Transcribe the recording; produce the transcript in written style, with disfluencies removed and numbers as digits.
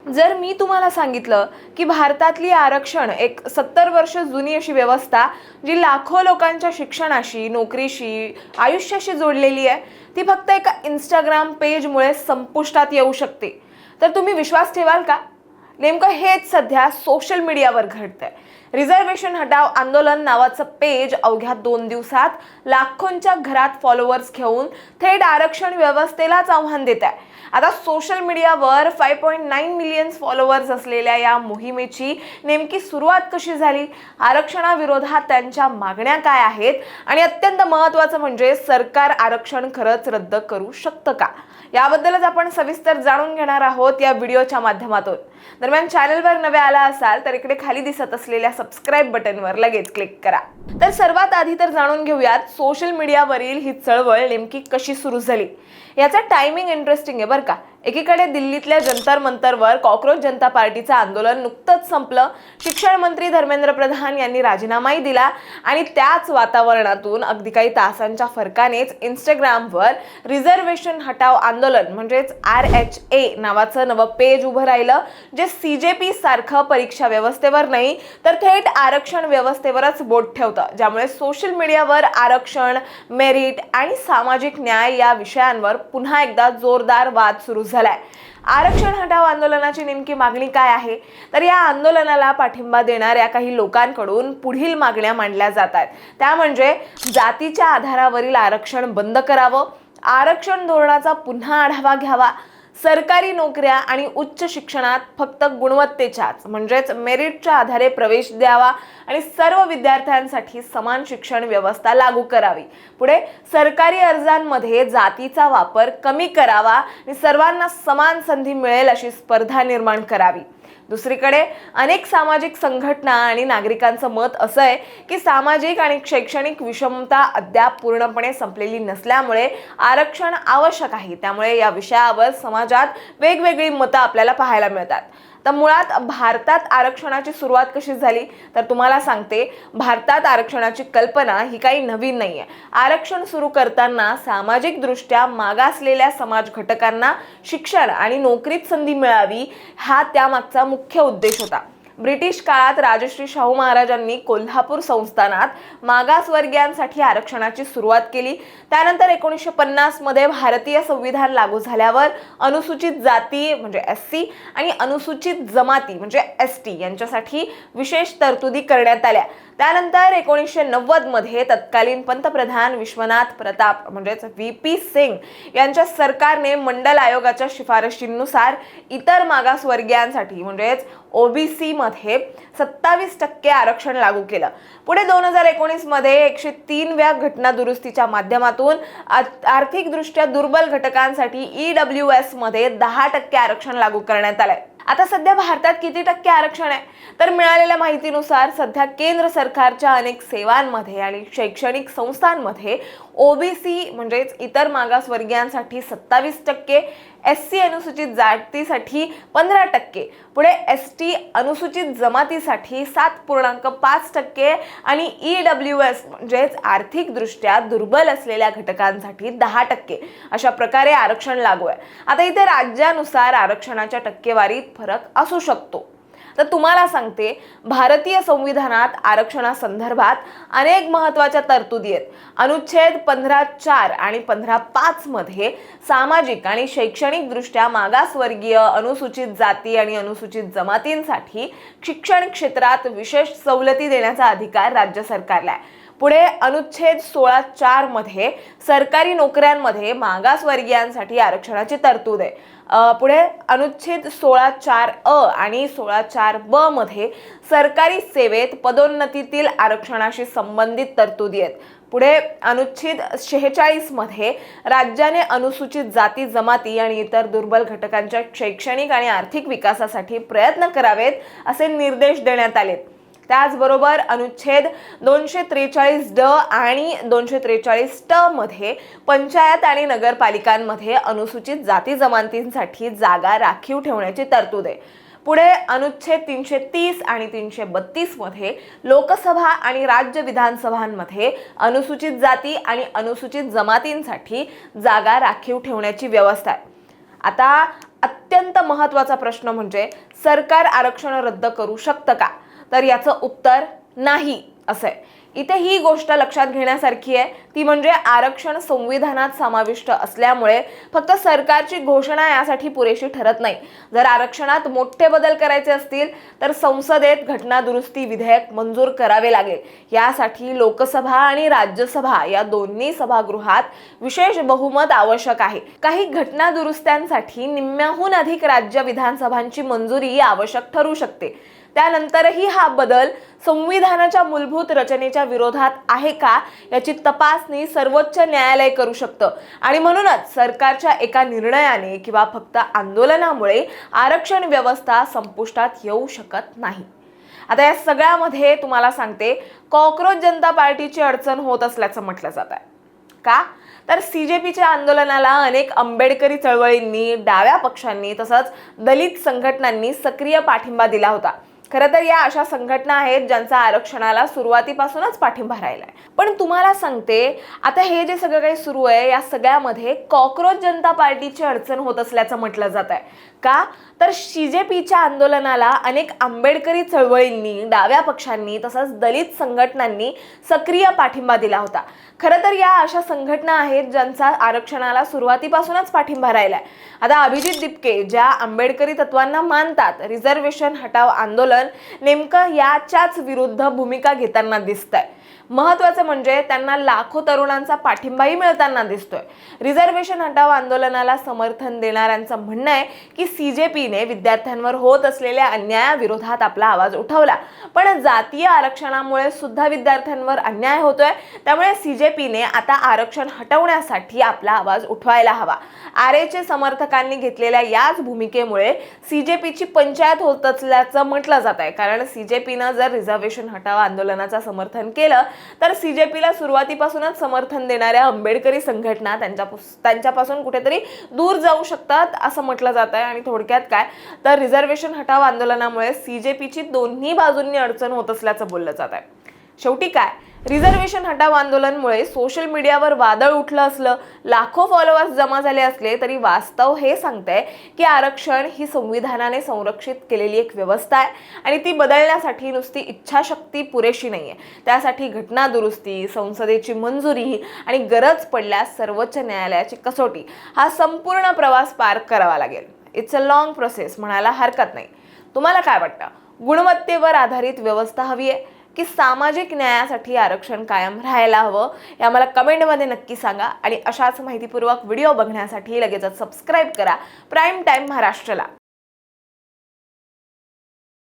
जर मी तुम्हाला सांगितलं की भारतातली आरक्षण एक 70 वर्ष जुनी अशी व्यवस्था जी लाखो लोकांच्या शिक्षणाशी, नोकरीशी, आयुष्याशी जोडलेली आहे, ती फक्त एका इंस्टाग्राम पेजमुळे संपुष्टात येऊ शकते, तर तुम्ही विश्वास ठेवाल का? नेमकं हेच सध्या सोशल मीडियावर घडतंय. रिझर्वेशन हटाव आंदोलन नावाचं पेज अवघ्या 2 दिवसात लाखोंच्या घरात फॉलोअर्स घेऊन थेट आरक्षण व्यवस्थेलाच आव्हान देत आहे. आता सोशल मीडियावर 5.9 मिलियन फॉलोअर्स असलेल्या या मोहिमेची नेमकी सुरुवात कशी झाली, आरक्षणाविरोधात त्यांच्या मागण्या काय आहेत आणि अत्यंत महत्त्वाचं म्हणजे सरकार आरक्षण खरंच रद्द करू शकतं का, याबद्दलच आपण सविस्तर जाणून घेणार आहोत या व्हिडिओच्या माध्यमातून. दरम्यान चॅनलवर नवे आला असाल तर इकडे खाली दिसत असलेल्या सबस्क्राईब बटनवर लगेच क्लिक करा. तर सर्वात आधी तर जाणून घेऊयात सोशल मीडियावरील ही चळवळ नेमकी कशी सुरू झाली. याचा टायमिंग इंटरेस्टिंग आहे बरं का. एकीकडे दिल्लीतल्या जंतर मंतरवर कॉक्रोच जनता पार्टीचं आंदोलन नुकतंच संपलं. शिक्षण मंत्री धर्मेंद्र प्रधान यांनी राजीनामाही दिला आणि त्याच वातावरणातून अगदी काही तासांच्या फरकानेच इंस्टाग्रामवर रिझर्वेशन हटाव आंदोलन म्हणजेच RHA नावाचं नवं पेज उभं राहिलं, जे CJP सारखं परीक्षा व्यवस्थेवर नाही तर थेट आरक्षण व्यवस्थेवरच बोट ठेवतं, ज्यामुळे सोशल मीडियावर आरक्षण, मेरिट आणि सामाजिक न्याय या विषयांवर पुन्हा एकदा जोरदार वाद सुरू झालाय. आरक्षण हटाव आंदोलनाची नेमकी मागणी काय आहे, तर या आंदोलनाला पाठिंबा देणाऱ्या काही लोकांकडून पुढील मागण्या मांडल्या जातात. त्या म्हणजे जातीच्या आधारावरील आरक्षण बंद करावं, आरक्षण धोरणाचा पुन्हा आढावा घ्यावा, सरकारी नोकऱ्या आणि उच्च शिक्षणात फक्त गुणवत्तेच्याच म्हणजेच मेरिटच्या आधारे प्रवेश द्यावा आणि सर्व विद्यार्थ्यांसाठी समान शिक्षण व्यवस्था लागू करावी. पुढे सरकारी अर्जांमध्ये जातीचा वापर कमी करावा आणि सर्वांना समान संधी मिळेल अशी स्पर्धा निर्माण करावी. दुसरीकडे अनेक सामाजिक संघटना आणि नागरिकांचं मत असं आहे की सामाजिक आणि शैक्षणिक विषमता अद्याप पूर्णपणे संपलेली नसल्यामुळे आरक्षण आवश्यक आहे. त्यामुळे या विषयावर समाजात वेगवेगळी मतं आपल्याला पाहायला मिळतात. तर मुळात भारतात आरक्षणाची सुरुवात कशी झाली तर तुम्हाला सांगते, भारतात आरक्षणाची कल्पना ही काही नवीन नाहीये. आरक्षण सुरू करताना सामाजिक दृष्ट्या मागासलेल्या समाज घटकांना शिक्षण आणि नोकरीत संधी मिळावी हा त्यामागचा मुख्य उद्देश होता. ब्रिटिश काळात राजश्री शाहू महाराजांनी कोल्हापूर संस्थानात मागासवर्गीयांसाठी आरक्षणाची सुरुवात केली. त्यानंतर 1950 मध्ये भारतीय संविधान लागू झाल्यावर अनुसूचित जाती म्हणजे SC आणि अनुसूचित जमाती म्हणजे ST यांच्यासाठी विशेष तरतुदी करण्यात आल्या. त्यानंतर 1990 मध्ये तत्कालीन पंतप्रधान विश्वनाथ प्रताप म्हणजेच VP सिंग यांच्या सरकारने मंडल आयोगाच्या शिफारशींनुसार इतर मागासवर्गीयांसाठी म्हणजेच OBC मध्ये 27% आरक्षण लागू केलं. पुढे 2019 मध्ये 103व्या घटना दुरुस्तीच्या माध्यमातून आर्थिकदृष्ट्या दुर्बल घटकांसाठी EWS मध्ये 10% आरक्षण लागू करण्यात आलंय. आता सध्या भारतात किती टक्के आरक्षण आहे तर मिळालेल्या माहितीनुसार सध्या केंद्र सरकारच्या अनेक सेवांमध्ये आणि शैक्षणिक संस्थांमध्ये OBC म्हणजेच इतर मागासवर्गीयांसाठी 27%, SC अनुसूचित जातीसाठी 15%, पुढे ST अनुसूचित जमातीसाठी 7.5% आणि EWS म्हणजेच आर्थिकदृष्ट्या दुर्बल असलेल्या घटकांसाठी 10% अशा प्रकारे आरक्षण लागू आहे. आता इथे राज्यानुसार आरक्षणाच्या टक्केवारीत फरक असू शकतो. तर तुम्हाला सांगते, भारतीय संविधानात आरक्षणासंदर्भात अनेक महत्त्वाच्या तरतुदी आहेत. अनुच्छेद 15.4 आणि 15.5 मध्ये सामाजिक आणि शैक्षणिक दृष्ट्या मागासवर्गीय, अनुसूचित जाती आणि अनुसूचित जमातींसाठी शिक्षण क्षेत्रात विशेष सवलती देण्याचा अधिकार राज्य सरकारला आहे. पुढे अनुच्छेद 16.4 मध्ये सरकारी नोकऱ्यांमध्ये मागासवर्गीयांसाठी आरक्षणाची तरतूद आहे. पुढे अनुच्छेद 16.4 आणि 16.4 मध्ये सरकारी सेवेत पदोन्नतीतील आरक्षणाशी संबंधित तरतुदी आहेत. पुढे अनुच्छेद 46 मध्ये राज्याने अनुसूचित जाती, जमाती आणि इतर दुर्बल घटकांच्या शैक्षणिक आणि आर्थिक विकासासाठी प्रयत्न करावेत असे निर्देश देण्यात आलेत. त्याचबरोबर अनुच्छेद 243D आणि 243T मध्ये पंचायत आणि नगरपालिकांमध्ये अनुसूचित जाती जमातींसाठी जागा राखीव ठेवण्याची तरतूद आहे. पुढे अनुच्छेद 330 आणि 332 मध्ये लोकसभा आणि राज्य विधानसभांमध्ये अनुसूचित जाती आणि अनुसूचित जमातींसाठी जागा राखीव ठेवण्याची व्यवस्था आहे. आता अत्यंत महत्त्वाचा प्रश्न म्हणजे सरकार आरक्षण रद्द करू शकतं का? तर याचं उत्तर नाही असं आहे. इथे ही गोष्ट लक्षात घेण्यासारखी आहे, ती म्हणजे आरक्षण संविधानात समाविष्ट असल्यामुळे फक्त सरकारची घोषणा यासाठी पुरेशी ठरत नाही. जर आरक्षणात मोठे बदल करायचे असतील तर संसदेत घटना दुरुस्ती विधेयक मंजूर करावे लागेल. यासाठी लोकसभा आणि राज्यसभा या दोन्ही सभागृहात विशेष बहुमत आवश्यक आहे. काही घटना दुरुस्त्यांसाठी निम्म्याहून अधिक राज्य विधानसभांची मंजुरी आवश्यक ठरू शकते. त्यानंतरही हा बदल संविधानाच्या मूलभूत रचनेच्या विरोधात आहे का याची तपासणी सर्वोच्च न्यायालय करू शकतं. आणि म्हणूनच सरकारच्या एका निर्णयाने किंवा फक्त आंदोलनामुळे आरक्षण व्यवस्था संपुष्टात येऊ शकत नाही. आता या सगळ्यामध्ये तुम्हाला सांगते, कॉक्रोच जनता पार्टीची अडचण होत असल्याचं म्हटलं जात आहे. का? तर CJPच्या आंदोलनाला अनेक आंबेडकरी चळवळींनी, डाव्या पक्षांनी तसंच दलित संघटनांनी सक्रिय पाठिंबा दिला होता. खरं तर या अशा संघटना आहेत ज्यांचा आरक्षणाला सुरुवातीपासूनच पाठिंबा राहिलाय. पण तुम्हाला सांगते, आता हे जे सगळं काही सुरू आहे या सगळ्यामध्ये कॉक्रोच जनता पार्टीची अडचण होत असल्याचं म्हटलं जात आहे. का? तर CJPच्या आंदोलनाला अनेक आंबेडकरी चळवळींनी, डाव्या पक्षांनी तसंच दलित संघटनांनी सक्रिय पाठिंबा दिला होता. खरं तर या अशा संघटना आहेत ज्यांचा आरक्षणाला सुरुवातीपासूनच पाठिंबा राहिलाय. आता अभिजित दिपके ज्या आंबेडकरी तत्वांना मानतात, रिझर्वेशन हटाव आंदोलन नेमकं याच्याच विरुद्ध भूमिका घेताना दिसतंय. महत्त्वाचं म्हणजे त्यांना लाखो तरुणांचा पाठिंबाही मिळताना दिसतोय. रिझर्वेशन हटाव आंदोलनाला समर्थन देणाऱ्यांचं म्हणणं आहे की CJPने विद्यार्थ्यांवर होत असलेल्या अन्यायाविरोधात आपला आवाज उठवला, पण जातीय आरक्षणामुळे सुद्धा विद्यार्थ्यांवर अन्याय होतोय. त्यामुळे CJPने आता आरक्षण हटवण्यासाठी आपला आवाज उठवायला हवा. आरेचे समर्थकांनी घेतलेल्या याच भूमिकेमुळे CJPची पंचायत होत असल्याचं म्हटलं जात आहे. कारण CJPनं जर रिझर्वेशन हटाव आंदोलनाचं समर्थन केलं तर CJPला सुरुवातीपासूनच समर्थन देणाऱ्या आंबेडकरी संघटना त्यांच्यापासून कुठेतरी दूर जाऊ शकतात असं म्हटलं जात आहे. आणि थोडक्यात काय, तर रिझर्वेशन हटाव आंदोलनामुळे CJPची दोन्ही बाजूंनी अडचण होत असल्याचं बोललं जात आहे. शेवटी काय, रिझर्वेशन हटाव आंदोलनामुळे सोशल मीडियावर वादळ उठलं असलं, लाखो फॉलोअर्स जमा झाले असले तरी वास्तव हे सांगतंय की आरक्षण ही संविधानाने संरक्षित केलेली एक व्यवस्था आहे आणि ती बदलण्यासाठी नुसती इच्छाशक्ती पुरेशी नाहीये. त्यासाठी घटना दुरुस्ती, संसदेची मंजुरी आणि गरज पडल्यास सर्वोच्च न्यायालयाची कसोटी, हा संपूर्ण प्रवास पार करावा लागेल. इट्स अ लॉंग प्रोसेस म्हणायला हरकत नाही. तुम्हाला काय वाटतं? गुणवत्तेवर आधारित व्यवस्था हवी आहे की सामाजिक न्यायासाठी आरक्षण कायम राहायला हवं? हे आम्हाला कमेंटमध्ये नक्की सांगा. आणि अशाच माहितीपूर्वक व्हिडिओ बघण्यासाठी लगेचच सबस्क्राईब करा प्राईम टाइम महाराष्ट्रला.